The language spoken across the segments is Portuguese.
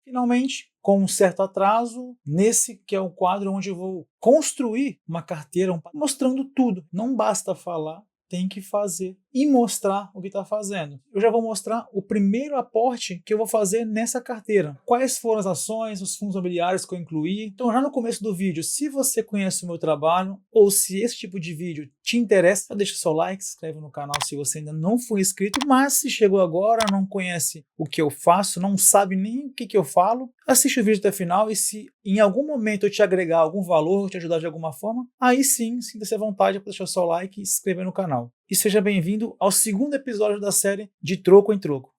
Finalmente, com um certo atraso, nesse que é o quadro onde eu vou construir uma carteira mostrando tudo. Não basta falar, tem que fazer e mostrar o que está fazendo. Eu já vou mostrar o primeiro aporte que eu vou fazer nessa carteira. Quais foram as ações, os fundos imobiliários que eu incluí. Então, já no começo do vídeo, se você conhece o meu trabalho ou se esse tipo de vídeo te interessa, deixa o seu like, se inscreve no canal se você ainda não for inscrito, mas se chegou agora, não conhece o que eu faço, não sabe nem o que eu falo, assiste o vídeo até o final e se em algum momento eu te agregar algum valor, te ajudar de alguma forma, aí sim, sinta-se à vontade para deixar o seu like e se inscrever no canal. E seja bem-vindo ao segundo episódio da série De Troco em Troco.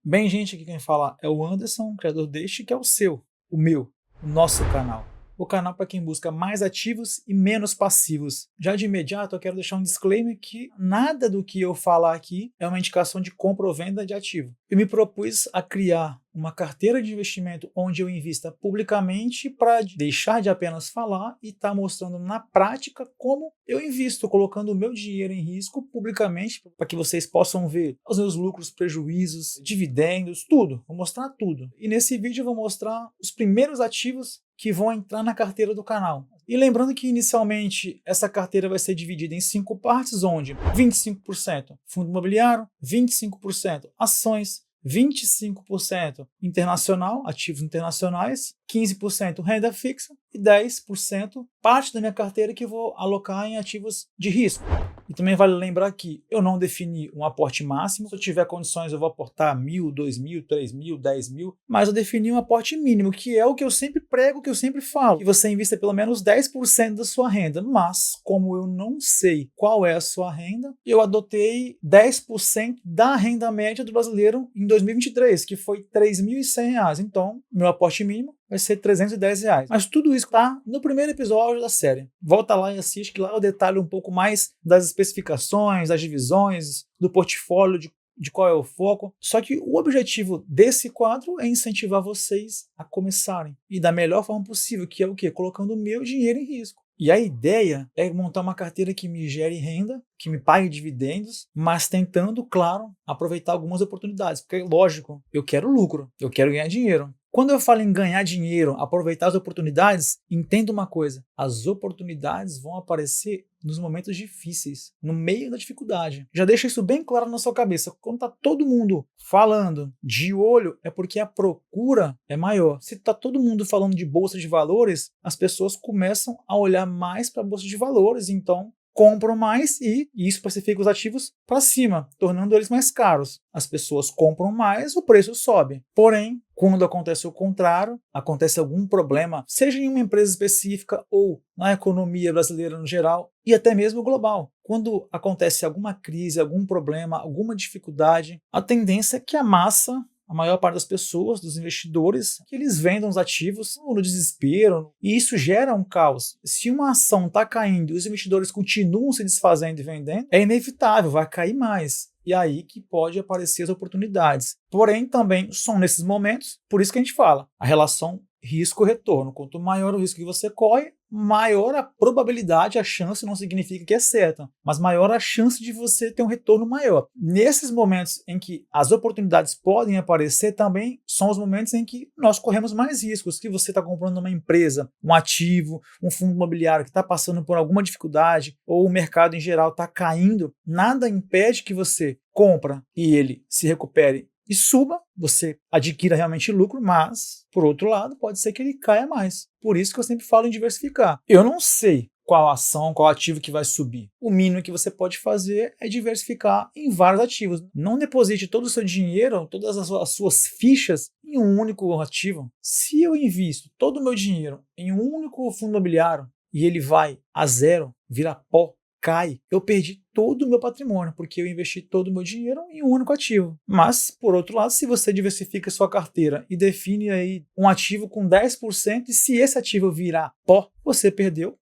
Bem, gente, aqui quem fala é o Anderson, criador deste, que é o seu, o meu, o nosso canal. O canal para quem busca mais ativos e menos passivos. Já de imediato eu quero deixar um disclaimer que nada do que eu falar aqui é uma indicação de compra ou venda de ativo. Eu me propus a criar uma carteira de investimento onde eu invista publicamente para deixar de apenas falar e estar mostrando na prática como eu invisto, colocando o meu dinheiro em risco publicamente para que vocês possam ver os meus lucros, prejuízos, dividendos, tudo. Vou mostrar tudo. E nesse vídeo eu vou mostrar os primeiros ativos que vão entrar na carteira do canal. E lembrando que inicialmente essa carteira vai ser dividida em 5 partes, onde 25% fundo imobiliário, 25% ações, 25% internacional, ativos internacionais, 15% renda fixa e 10% parte da minha carteira que eu vou alocar em ativos de risco. E também vale lembrar que eu não defini um aporte máximo. Se eu tiver condições, eu vou aportar 1.000, 2.000, 3.000, 10.000. Mas eu defini um aporte mínimo, que é o que eu sempre prego, que eu sempre falo. Que você invista pelo menos 10% da sua renda. Mas, como eu não sei qual é a sua renda, eu adotei 10% da renda média do brasileiro em 2023, que foi R$ 3.100. Então, meu aporte mínimo vai ser R$ 310. Mas tudo isso está no primeiro episódio da série. Volta lá e assiste, que lá eu detalho um pouco mais das especificações, das divisões, do portfólio, de qual é o foco. Só que o objetivo desse quadro é incentivar vocês a começarem. E da melhor forma possível, que é o quê? Colocando o meu dinheiro em risco. E a ideia é montar uma carteira que me gere renda, que me pague dividendos, mas tentando, claro, aproveitar algumas oportunidades. Porque, lógico, eu quero lucro, eu quero ganhar dinheiro. Quando eu falo em ganhar dinheiro, aproveitar as oportunidades, entenda uma coisa: as oportunidades vão aparecer nos momentos difíceis, no meio da dificuldade. Já deixa isso bem claro na sua cabeça. Quando está todo mundo falando de olho, é porque a procura é maior. Se está todo mundo falando de bolsa de valores, as pessoas começam a olhar mais para a bolsa de valores, então compram mais e isso precifica os ativos para cima, tornando eles mais caros. As pessoas compram mais, o preço sobe. Porém, quando acontece o contrário, acontece algum problema, seja em uma empresa específica ou na economia brasileira no geral e até mesmo global. Quando acontece alguma crise, algum problema, alguma dificuldade, a tendência é que a massa, a maior parte das pessoas, dos investidores, que eles vendam os ativos no desespero, e isso gera um caos. Se uma ação está caindo e os investidores continuam se desfazendo e vendendo, é inevitável, vai cair mais. E aí que pode aparecer as oportunidades. Porém, também são nesses momentos, por isso que a gente fala, a relação risco-retorno. Quanto maior o risco que você corre, maior a probabilidade, a chance não significa que é certa, mas maior a chance de você ter um retorno maior. Nesses momentos em que as oportunidades podem aparecer, também são os momentos em que nós corremos mais riscos, que você está comprando uma empresa, um ativo, um fundo imobiliário que está passando por alguma dificuldade, ou o mercado em geral está caindo, nada impede que você compra e ele se recupere e suba, você adquira realmente lucro, mas, por outro lado, pode ser que ele caia mais. Por isso que eu sempre falo em diversificar. Eu não sei qual ação, qual ativo que vai subir. O mínimo que você pode fazer é diversificar em vários ativos. Não deposite todo o seu dinheiro, todas as suas fichas em um único ativo. Se eu invisto todo o meu dinheiro em um único fundo imobiliário e ele vai a zero, vira pó, cai, eu perdi todo o meu patrimônio, porque eu investi todo o meu dinheiro em um único ativo. Mas, por outro lado, se você diversifica sua carteira e define aí um ativo com 10%, e se esse ativo virar pó, você perdeu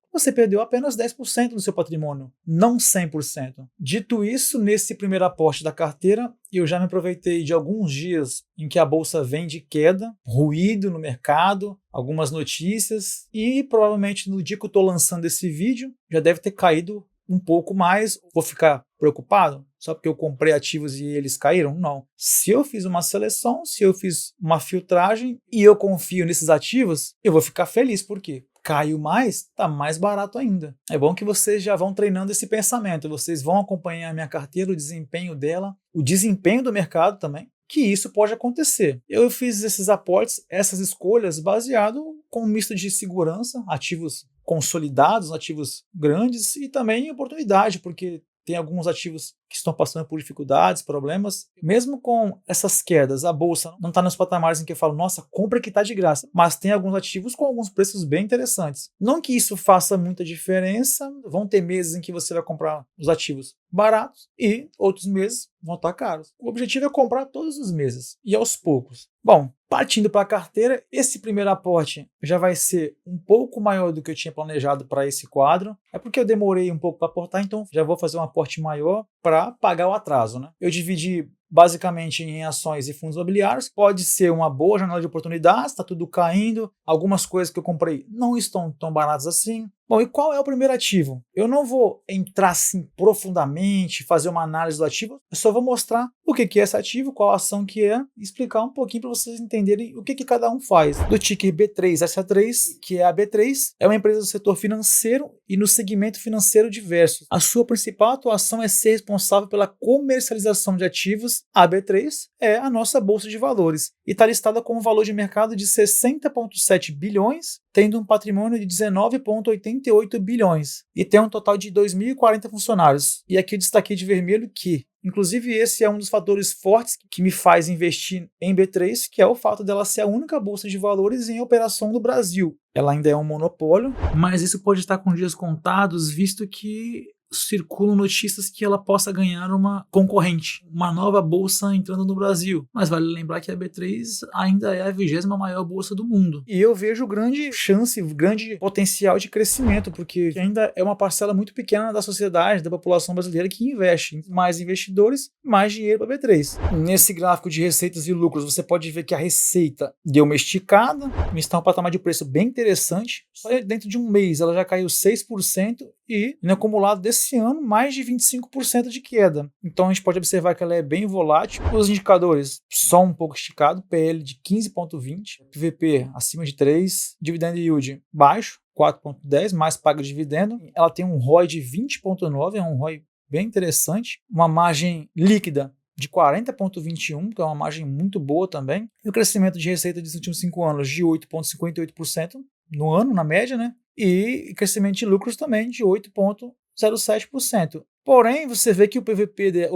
apenas 10% do seu patrimônio, não 100%. Dito isso, nesse primeiro aporte da carteira, eu já me aproveitei de alguns dias em que a bolsa vem de queda, ruído no mercado, algumas notícias, e provavelmente no dia que eu estou lançando esse vídeo, já deve ter caído um pouco mais, vou ficar preocupado só porque eu comprei ativos e eles caíram? Não. Se eu fiz uma seleção, se eu fiz uma filtragem e eu confio nesses ativos, eu vou ficar feliz. Por quê? Caiu mais, está mais barato ainda. É bom que vocês já vão treinando esse pensamento, vocês vão acompanhar a minha carteira, o desempenho dela, o desempenho do mercado também, que isso pode acontecer. Eu fiz esses aportes, essas escolhas, baseado com um misto de segurança, ativos consolidados, ativos grandes e também oportunidade, porque tem alguns ativos que estão passando por dificuldades, problemas. Mesmo com essas quedas, a bolsa não está nos patamares em que eu falo, nossa, compra que está de graça. Mas tem alguns ativos com alguns preços bem interessantes. Não que isso faça muita diferença, vão ter meses em que você vai comprar os ativos baratos e outros meses vão estar caros. O objetivo é comprar todos os meses e aos poucos. Bom, partindo para a carteira, esse primeiro aporte já vai ser um pouco maior do que eu tinha planejado para esse quadro. É porque eu demorei um pouco para aportar, então já vou fazer um aporte maior para pagar o atraso, né? Eu dividi basicamente em ações e fundos imobiliários. Pode ser uma boa janela de oportunidades, está tudo caindo. Algumas coisas que eu comprei não estão tão baratas assim. Bom, e qual é o primeiro ativo? Eu não vou entrar assim profundamente, fazer uma análise do ativo, eu só vou mostrar o que é esse ativo, qual a ação que é, e explicar um pouquinho para vocês entenderem o que cada um faz. Do ticker B3SA3, que é a B3, é uma empresa do setor financeiro e no segmento financeiro diverso. A sua principal atuação é ser responsável pela comercialização de ativos. A B3 é a nossa bolsa de valores e está listada com um valor de mercado de 60,7 bilhões, tendo um patrimônio de 19,88 bilhões e tem um total de 2.040 funcionários. E aqui eu destaquei de vermelho que, inclusive, esse é um dos fatores fortes que me faz investir em B3, que é o fato dela ser a única bolsa de valores em operação no Brasil. Ela ainda é um monopólio, mas isso pode estar com dias contados, visto que circulam notícias que ela possa ganhar uma concorrente, uma nova bolsa entrando no Brasil. Mas vale lembrar que a B3 ainda é a 20ª maior bolsa do mundo. E eu vejo grande chance, grande potencial de crescimento, porque ainda é uma parcela muito pequena da sociedade, da população brasileira que investe. Mais investidores, mais dinheiro para a B3. Nesse gráfico de receitas e lucros, você pode ver que a receita deu uma esticada, está um patamar de preço bem interessante. Só dentro de um mês ela já caiu 6% e no acumulado desse ano mais de 25% de queda. Então a gente pode observar que ela é bem volátil. Os indicadores só um pouco esticado, PL de 15,20, PVP acima de 3, dividend yield baixo, 4,10, mais paga de dividendo. Ela tem um ROI de 20,9, é um ROI bem interessante, uma margem líquida de 40,21, que é uma margem muito boa também. E o crescimento de receita dos últimos 5 anos de 8,58% no ano, na média, né? E crescimento de lucros também de 8,07%. Porém, você vê que o PVP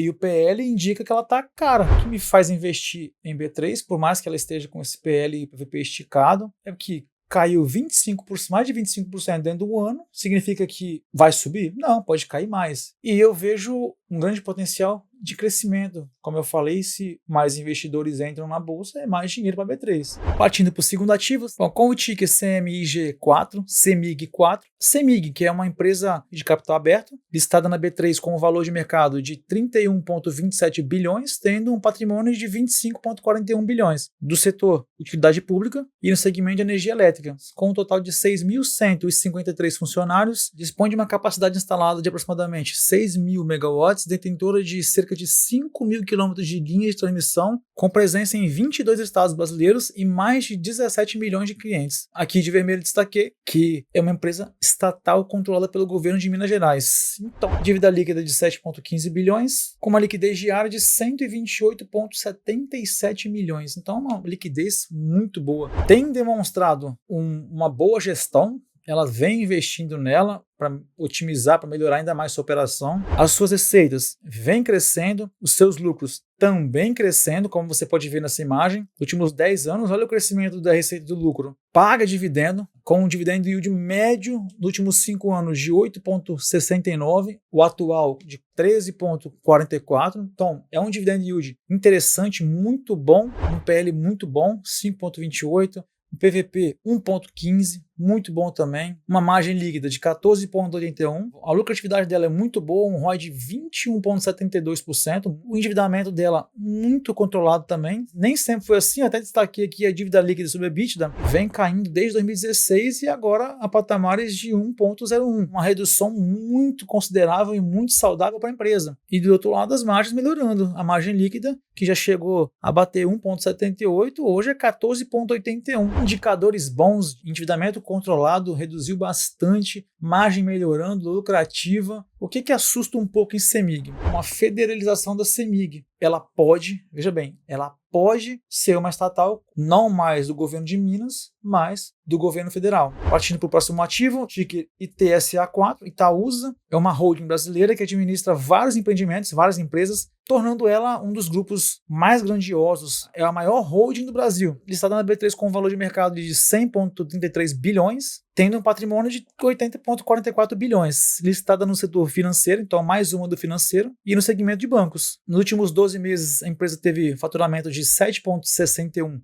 e o PL indica que ela está cara. O que me faz investir em B3, por mais que ela esteja com esse PL e PVP esticado, é que caiu 25%, mais de 25% dentro do ano. Significa que vai subir? Não, pode cair mais. E eu vejo um grande potencial de crescimento. Como eu falei, se mais investidores entram na bolsa, é mais dinheiro para a B3. Partindo para o segundo ativo, bom, com o ticker CMIG4, CEMIG4, CEMIG, que é uma empresa de capital aberto, listada na B3 com um valor de mercado de 31,27 bilhões, tendo um patrimônio de 25,41 bilhões, do setor utilidade pública e no segmento de energia elétrica, com um total de 6.153 funcionários, dispõe de uma capacidade instalada de aproximadamente 6.000 megawatts, detentora de cerca de 5.000 quilômetros de linha de transmissão, com presença em 22 estados brasileiros e mais de 17 milhões de clientes. Aqui de vermelho destaquei que é uma empresa estatal controlada pelo governo de Minas Gerais. Então, dívida líquida de 7,15 bilhões, com uma liquidez diária de 128,77 milhões. Então, uma liquidez muito boa. Tem demonstrado uma boa gestão. Ela vem investindo nela para otimizar, para melhorar ainda mais sua operação. As suas receitas vêm crescendo, os seus lucros também crescendo, como você pode ver nessa imagem. Nos últimos 10 anos, olha o crescimento da receita e do lucro. Paga dividendo, com um dividend yield médio nos últimos 5 anos de 8,69, o atual de 13,44. Então, é um dividend yield interessante, muito bom, um PL muito bom, 5,28, um PVP 1,15, muito bom também. Uma margem líquida de 14,81%. A lucratividade dela é muito boa, um ROI de 21,72%. O endividamento dela muito controlado também. Nem sempre foi assim, até destaquei aqui a dívida líquida sobre a EBITDA, vem caindo desde 2016 e agora a patamares de 1,01. Uma redução muito considerável e muito saudável para a empresa. E do outro lado, as margens melhorando. A margem líquida, que já chegou a bater 1,78, hoje é 14,81. Indicadores bons, endividamento controlado, reduziu bastante, margem melhorando, lucrativa. O que assusta um pouco em CEMIG? Uma federalização da CEMIG. Ela pode, veja bem, ela pode ser uma estatal não mais do governo de Minas, mas do governo federal. Partindo para o próximo ativo, ticker ITSA4, Itaúsa, é uma holding brasileira que administra vários empreendimentos, várias empresas, tornando ela um dos grupos mais grandiosos. É a maior holding do Brasil, listada na B3 com um valor de mercado de 100,33 bilhões, tendo um patrimônio de 80,44 bilhões, listada no setor financeiro, então mais uma do financeiro, e no segmento de bancos. Nos últimos 12 meses, a empresa teve faturamento de 7,61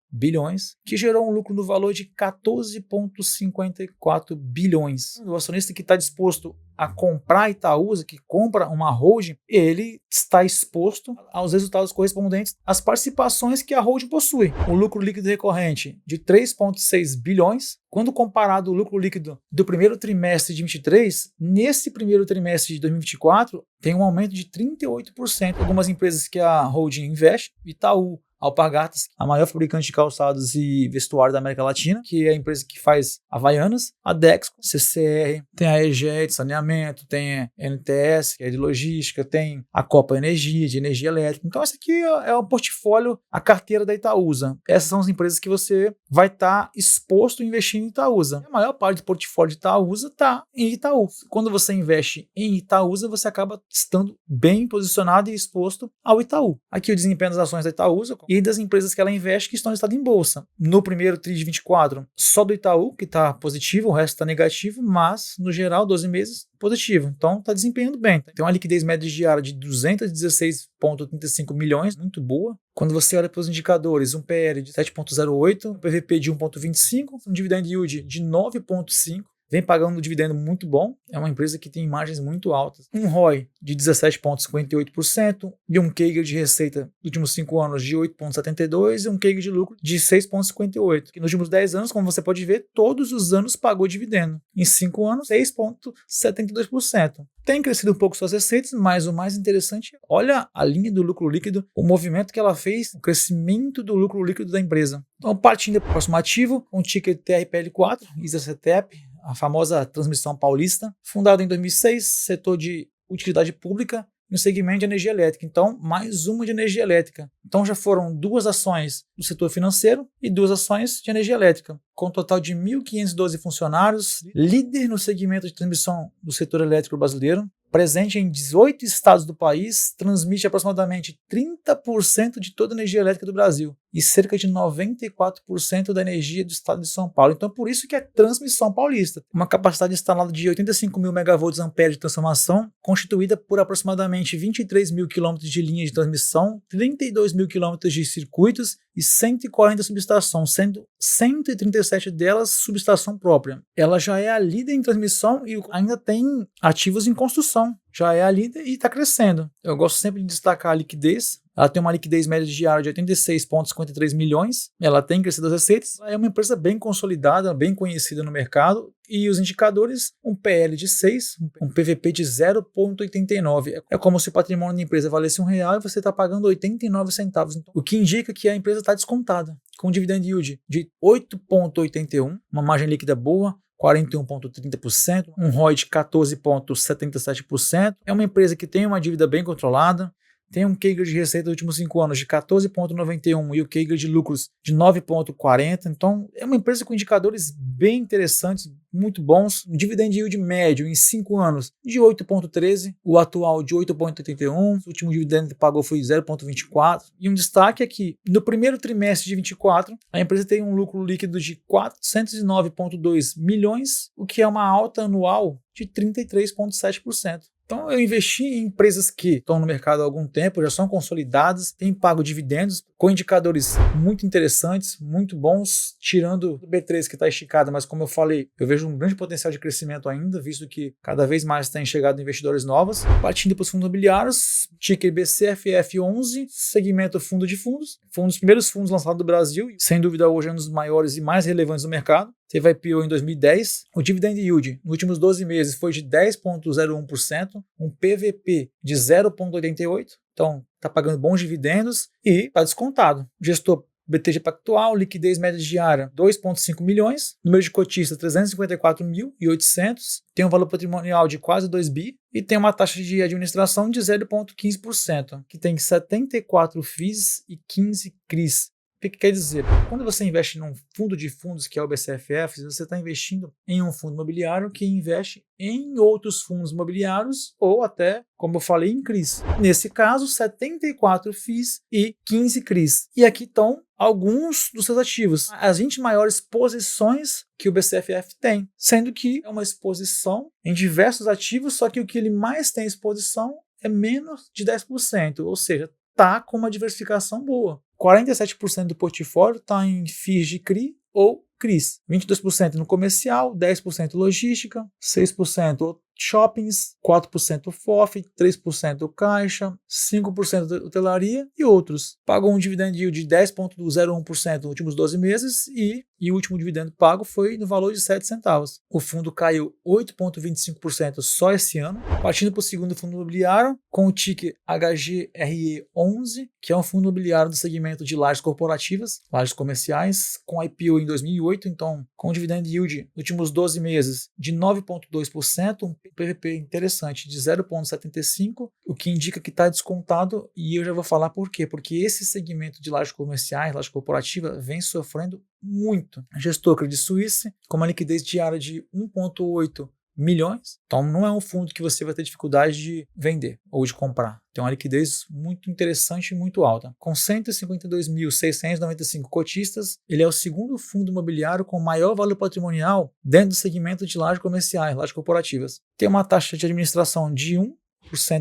bilhões, que gerou um lucro no valor de 14,54 bilhões. O acionista que está disposto a comprar a Itaúsa, que compra uma holding, ele está exposto aos resultados correspondentes às participações que a holding possui. O lucro líquido recorrente de 3,6 bilhões, quando comparado ao lucro líquido do primeiro trimestre de 2023, nesse primeiro trimestre de 2024, tem um aumento de 38%. Algumas empresas que a holding investe, Itaú, Alpargatas, a maior fabricante de calçados e vestuário da América Latina, que é a empresa que faz Havaianas, a Dexco, CCR, tem a EGE de saneamento, tem a NTS, que é de logística, tem a Copa Energia, de energia elétrica. Então, esse aqui é o portfólio, a carteira da Itaúsa. Essas são as empresas que você vai estar exposto a investir em Itaúsa. A maior parte do portfólio de Itaúsa está em Itaú. Quando você investe em Itaúsa, você acaba estando bem posicionado e exposto ao Itaú. Aqui o desempenho das ações da Itaúsa e das empresas que ela investe que estão listadas em bolsa. No primeiro TRI de 24, só do Itaú, que está positivo, o resto está negativo, mas, no geral, 12 meses, positivo. Então, está desempenhando bem. Tem uma liquidez média diária de 216,35 milhões, muito boa. Quando você olha para os indicadores, um PL de 7,08, um PVP de 1,25, um dividend yield de 9,5, vem pagando um dividendo muito bom, é uma empresa que tem margens muito altas. Um ROI de 17,58% e um CAGR de receita nos últimos 5 anos de 8,72% e um CAGR de lucro de 6,58%. Que nos últimos 10 anos, como você pode ver, todos os anos pagou dividendo. Em 5 anos, 6,72%. Tem crescido um pouco suas receitas, mas o mais interessante, olha a linha do lucro líquido, o movimento que ela fez, o crescimento do lucro líquido da empresa. Então, partindo para o próximo ativo, um ticker TRPL4, ISACETEP, a famosa transmissão paulista, fundada em 2006, setor de utilidade pública no segmento de energia elétrica. Então, mais uma de energia elétrica. Então, já foram 2 ações do setor financeiro e 2 ações de energia elétrica, com um total de 1.512 funcionários, líder no segmento de transmissão do setor elétrico brasileiro, presente em 18 estados do país, transmite aproximadamente 30% de toda a energia elétrica do Brasil e cerca de 94% da energia do estado de São Paulo. Então, por isso que é transmissão paulista. Uma capacidade instalada de 85 mil MVA de transformação, constituída por aproximadamente 23 mil quilômetros de linha de transmissão, 32 mil quilômetros de circuitos e 140 subestações, sendo 137 delas subestação própria. Ela já é a líder em transmissão e ainda tem ativos em construção. Já é a líder e está crescendo. Eu gosto sempre de destacar a liquidez. Ela tem uma liquidez média diária de 86,53 milhões. Ela tem crescido as receitas. Ela é uma empresa bem consolidada, bem conhecida no mercado. E os indicadores, um PL de 6, um PVP de 0,89. É como se o patrimônio da empresa valesse R$1 e você está pagando 89 centavos. Então, o que indica que a empresa está descontada, com um dividend yield de 8,81, uma margem líquida boa, 41,30%, um ROI de 14,77%. É uma empresa que tem uma dívida bem controlada, tem um CAGR de receita nos últimos 5 anos de 14,91 e o CAGR de lucros de 9,40. Então, é uma empresa com indicadores bem interessantes, muito bons. Um dividend yield médio em 5 anos de 8,13, o atual de 8,81. O último dividendo que pagou foi 0,24. E um destaque é que no primeiro trimestre de 24, a empresa tem um lucro líquido de 409,2 milhões, o que é uma alta anual de 33,7%. Então eu investi em empresas que estão no mercado há algum tempo, já são consolidadas, têm pago dividendos, com indicadores muito interessantes, muito bons, tirando o B3 que está esticado, mas como eu falei, eu vejo um grande potencial de crescimento ainda, visto que cada vez mais tem chegado investidores novos. Partindo para os fundos imobiliários, ticker BCFF11, segmento fundo de fundos, foi um dos primeiros fundos lançados do Brasil, e sem dúvida hoje é um dos maiores e mais relevantes do mercado. Teve IPO em 2010, o dividend yield nos últimos 12 meses foi de 10,01%, um PVP de 0,88%, então está pagando bons dividendos e está descontado. Gestor BTG Pactual, liquidez média diária 2,5 milhões, número de cotistas 354.800, tem um valor patrimonial de quase 2 bi e tem uma taxa de administração de 0,15%, que tem 74 FIIs e 15 CRIs. O que quer dizer? Quando você investe num fundo de fundos que é o BCFF, você está investindo em um fundo imobiliário que investe em outros fundos imobiliários ou até, como eu falei, em CRIs. Nesse caso, 74 FIIs e 15 CRIs. E aqui estão alguns dos seus ativos, as 20 maiores posições que o BCFF tem, sendo que é uma exposição em diversos ativos, só que o que ele mais tem exposição é menos de 10%, ou seja, está com uma diversificação boa. 47% do portfólio está em FIIs de CRI ou CRIs, 22% no comercial, 10% logística, 6% shoppings, 4% FOF, 3% caixa, 5% hotelaria e outros. Pagou um dividend yield de 10,01% nos últimos 12 meses e o último dividendo pago foi no valor de 7 centavos. O fundo caiu 8,25% só esse ano. Partindo para o segundo fundo imobiliário, com o ticker HGRE11, que é um fundo imobiliário do segmento de lajes corporativas, lajes comerciais, com IPO em 2008, então com dividend yield nos últimos 12 meses de 9,2%, um PVP interessante de 0,75%, o que indica que está descontado, e eu já vou falar por quê. Porque esse segmento de lajes comerciais, laje corporativa, vem sofrendo muito. Gestor Credit Suisse, com uma liquidez diária de 1,8 milhões, então não é um fundo que você vai ter dificuldade de vender ou de comprar. Tem uma liquidez muito interessante e muito alta. Com 152.695 cotistas, ele é o segundo fundo imobiliário com maior valor patrimonial dentro do segmento de lajes comerciais, lajes corporativas. Tem uma taxa de administração de 1%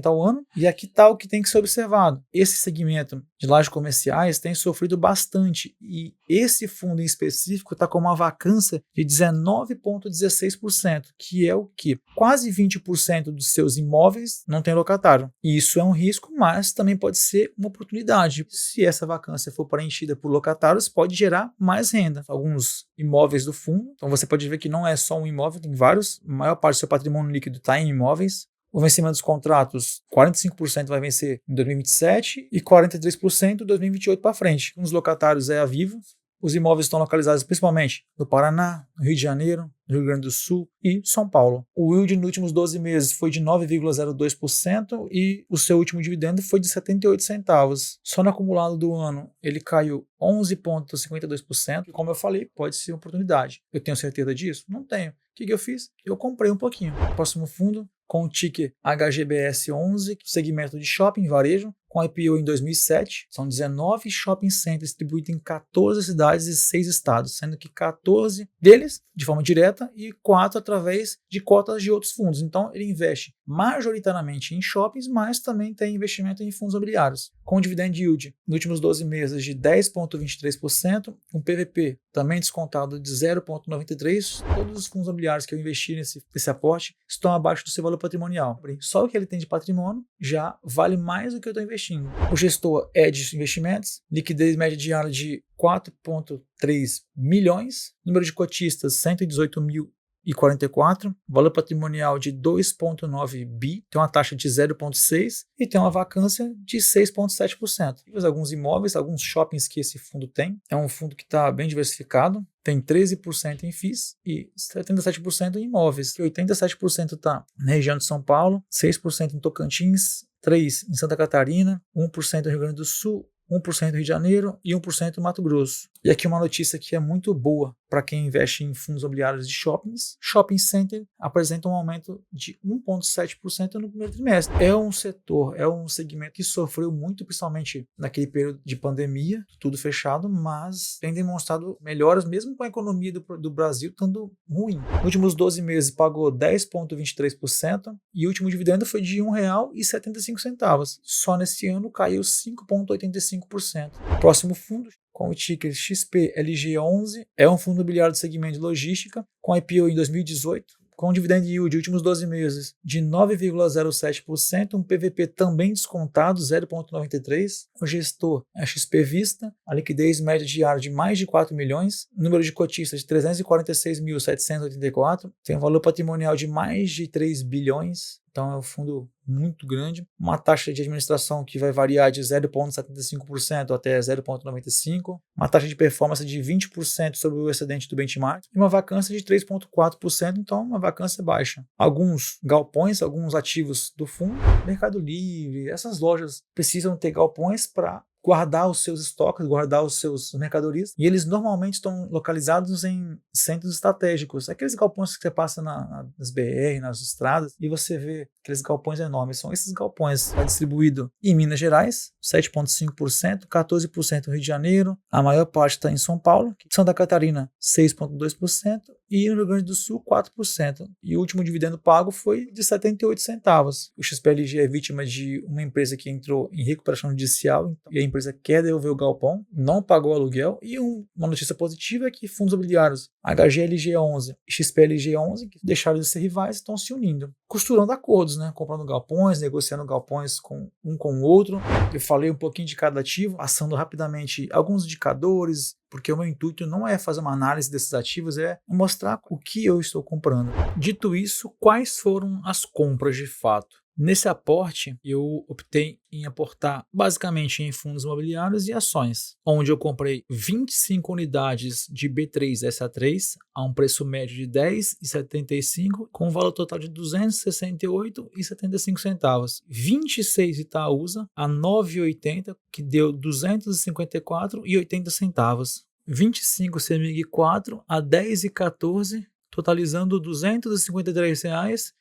ao ano, e aqui está o que tem que ser observado. Esse segmento de lajes comerciais tem sofrido bastante, e esse fundo em específico está com uma vacância de 19,16%, que é o que? Quase 20% dos seus imóveis não tem locatário. E isso é um risco, mas também pode ser uma oportunidade. Se essa vacância for preenchida por locatários, pode gerar mais renda. Alguns imóveis do fundo, então você pode ver que não é só um imóvel, tem vários, a maior parte do seu patrimônio líquido está em imóveis. O vencimento dos contratos, 45% vai vencer em 2027 e 43% em 2028 para frente. Um dos locatários é a Vivo. Os imóveis estão localizados principalmente no Paraná, no Rio de Janeiro, no Rio Grande do Sul e São Paulo. O yield nos últimos 12 meses foi de 9,02% e o seu último dividendo foi de 78 centavos. Só no acumulado do ano ele caiu 11,52%. E como eu falei, pode ser uma oportunidade. Eu tenho certeza disso? Não tenho. O que eu fiz? Eu comprei um pouquinho. Próximo fundo, com o ticker HGBS11, segmento de shopping varejo, com IPO em 2007. São 19 shopping centers distribuídos em 14 cidades e 6 estados, sendo que 14 deles de forma direta e 4 através de cotas de outros fundos. Então, ele investe majoritariamente em shoppings, mas também tem investimento em fundos imobiliários. Com dividend yield nos últimos 12 meses de 10,23%, um PVP também descontado de 0,93%. Todos os fundos imobiliários que eu investi nesse aporte estão abaixo do seu valor patrimonial. Só o que ele tem de patrimônio já vale mais do que eu estou investindo. O gestor Edge Investimentos, liquidez média diária de 4,3 milhões, número de cotistas 118.044, valor patrimonial de 2,9 bi, tem uma taxa de 0,6 e tem uma vacância de 6,7%. Alguns imóveis, alguns shoppings que esse fundo tem, é um fundo que está bem diversificado, tem 13% em FIIs e 77% em imóveis. 87% está na região de São Paulo, 6% em Tocantins, 3% em Santa Catarina, 1% no Rio Grande do Sul, 1% no Rio de Janeiro e 1% no Mato Grosso. E aqui uma notícia que é muito boa para quem investe em fundos imobiliários de shoppings. Shopping Center apresenta um aumento de 1,7% no primeiro trimestre. É um setor, é um segmento que sofreu muito, principalmente naquele período de pandemia, tudo fechado, mas tem demonstrado melhoras mesmo com a economia do Brasil estando ruim. Nos últimos 12 meses pagou 10,23% e o último dividendo foi de R$ 1,75. Só nesse ano caiu 5,85%. Próximo fundo, com o ticker XPLG11, é um fundo imobiliário do segmento de logística, com IPO em 2018, com um dividend yield de últimos 12 meses de 9,07%, um PVP também descontado, 0,93%, o gestor é a XP Vista, a liquidez média diária de mais de 4 milhões, número de cotistas de 346.784, tem um valor patrimonial de mais de 3 bilhões, então é um fundo muito grande, uma taxa de administração que vai variar de 0,75% até 0,95%, uma taxa de performance de 20% sobre o excedente do benchmark e uma vacância de 3,4%, então uma vacância baixa. Alguns galpões, alguns ativos do fundo, Mercado Livre, essas lojas precisam ter galpões para guardar os seus estoques, guardar os seus mercadorias, e eles normalmente estão localizados em centros estratégicos, aqueles galpões que você passa nas BR, nas estradas, e você vê aqueles galpões enormes. São esses galpões, está distribuído em Minas Gerais, 7,5%, 14% no Rio de Janeiro, a maior parte está em São Paulo, Santa Catarina, 6,2%, e no Rio Grande do Sul, 4%. E o último dividendo pago foi de 78 centavos. O XPLG é vítima de uma empresa que entrou em recuperação judicial, e a empresa quer devolver o galpão, não pagou o aluguel, e uma notícia positiva é que fundos imobiliários HGLG11 e XPLG11, que deixaram de ser rivais, estão se unindo, costurando acordos, né? Comprando galpões, negociando galpões com o outro. Eu falei um pouquinho de cada ativo, passando rapidamente alguns indicadores, porque o meu intuito não é fazer uma análise desses ativos, é mostrar o que eu estou comprando. Dito isso, quais foram as compras de fato? Nesse aporte, eu optei em aportar basicamente em fundos imobiliários e ações, onde eu comprei 25 unidades de B3SA3 a um preço médio de R$ 10,75, com um valor total de R$ 268,75. 26 Itaúsa a R$ 9,80, que deu R$ 254,80. 25 CEMIG 4 a R$ 10,14, totalizando R$ 253,50.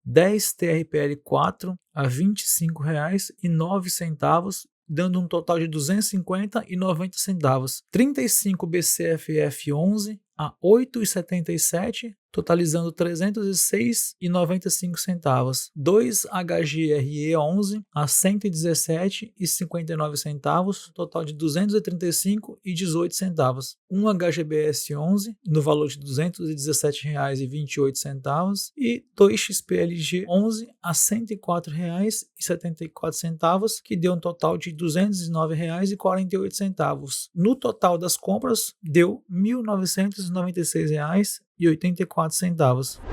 10 TRPL 4 a R$ 25,09, dando um total de R$ 250,90. 35 BCFF 11 a R$ 8,77, totalizando R$ 306,95. 2 HGRE 11 a R$ 117,59, total de R$ 235,18. 1 HGBS 11 no valor de R$ 217,28 e 2 XPLG 11 a R$ 104,74, que deu um total de R$ 209,48. No total das compras deu R$ 1.996,84.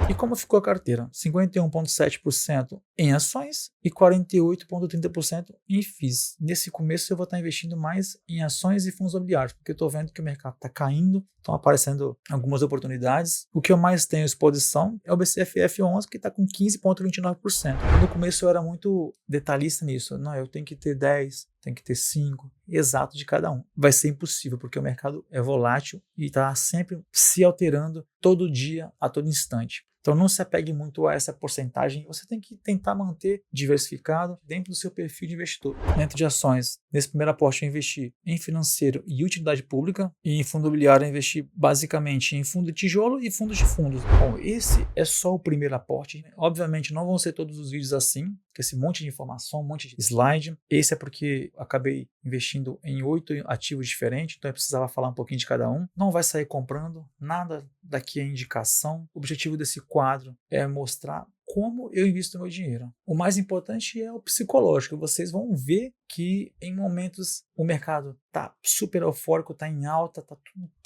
E como ficou a carteira? 51,7% em ações e 48,30% em FIIs. Nesse começo eu vou estar investindo mais em ações e fundos imobiliários, porque eu estou vendo que o mercado está caindo, estão aparecendo algumas oportunidades. O que eu mais tenho exposição é o BCFF11, que está com 15,29%. No começo eu era muito detalhista nisso. Não, eu tenho que ter 10, tem que ter 5, exato de cada um. Vai ser impossível, porque o mercado é volátil e está sempre se alterando todo dia, a todo instante. Então não se apegue muito a essa porcentagem, você tem que tentar manter diversificado dentro do seu perfil de investidor. Dentro de ações, nesse primeiro aporte eu investi em financeiro e utilidade pública, e em fundo imobiliário eu investi basicamente em fundo de tijolo e fundos de fundos. Bom, esse é só o primeiro aporte, obviamente não vão ser todos os vídeos assim, com esse monte de informação, um monte de slide. Esse é porque eu acabei investindo em 8 ativos diferentes, então eu precisava falar um pouquinho de cada um. Não vai sair comprando, nada daqui é indicação. O objetivo desse quadro é mostrar como eu invisto meu dinheiro. O mais importante é o psicológico. Vocês vão ver que em momentos o mercado está super eufórico, está em alta, está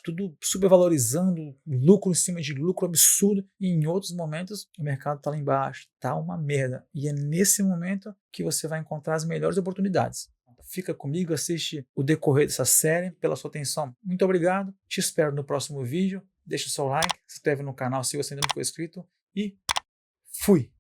tudo super valorizando, lucro em cima de lucro absurdo, e em outros momentos o mercado está lá embaixo, está uma merda. E é nesse momento que você vai encontrar as melhores oportunidades. Fica comigo, assiste o decorrer dessa série, pela sua atenção. Muito obrigado, te espero no próximo vídeo. Deixa o seu like, se inscreve no canal se você ainda não for inscrito e fui!